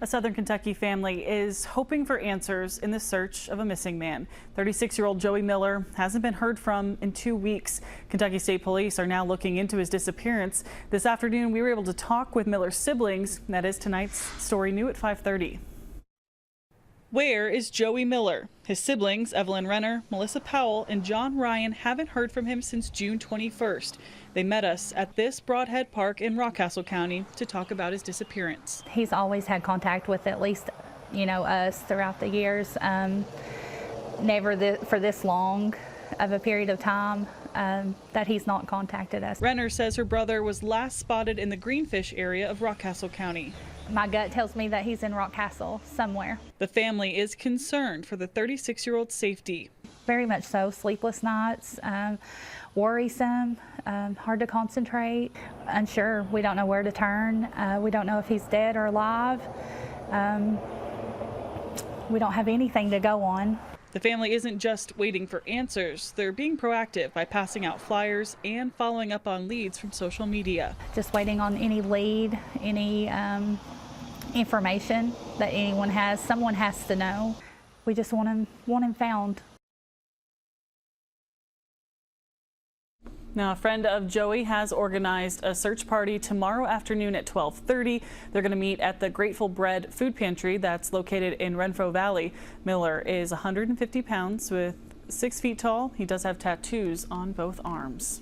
A Southern Kentucky family is hoping for answers in the search of a missing man. 36-year-old Joey Miller hasn't been heard from in 2 weeks. Kentucky State Police are now looking into his disappearance. This afternoon, we were able to talk with Miller's siblings. That is tonight's story new at 5:30. Where is Joey Miller? His siblings, Evelyn Renner, Melissa Powell, and John Ryan, haven't heard from him since June 21st. They met us at this Broadhead Park in Rockcastle County to talk about his disappearance. He's always had contact with at least, us throughout the years. Never for this long of a period of time that he's not contacted us. Renner says her brother was last spotted in the Greenfish area of Rockcastle County. My gut tells me that he's in Rockcastle somewhere. The family is concerned for the 36-year-old's safety. Very much so. Sleepless nights, worrisome, hard to concentrate, unsure. We don't know where to turn. We don't know if he's dead or alive. We don't have anything to go on. The family isn't just waiting for answers. They're being proactive by passing out flyers and following up on leads from social media. Just waiting on any lead, any information that anyone has. Someone has to know. We just want him found. Now, a friend of Joey has organized a search party tomorrow afternoon at 12:30. They're going to meet at the Grateful Bread Food Pantry that's located in Renfro Valley. Miller is 150 pounds with 6 feet tall. He does have tattoos on both arms.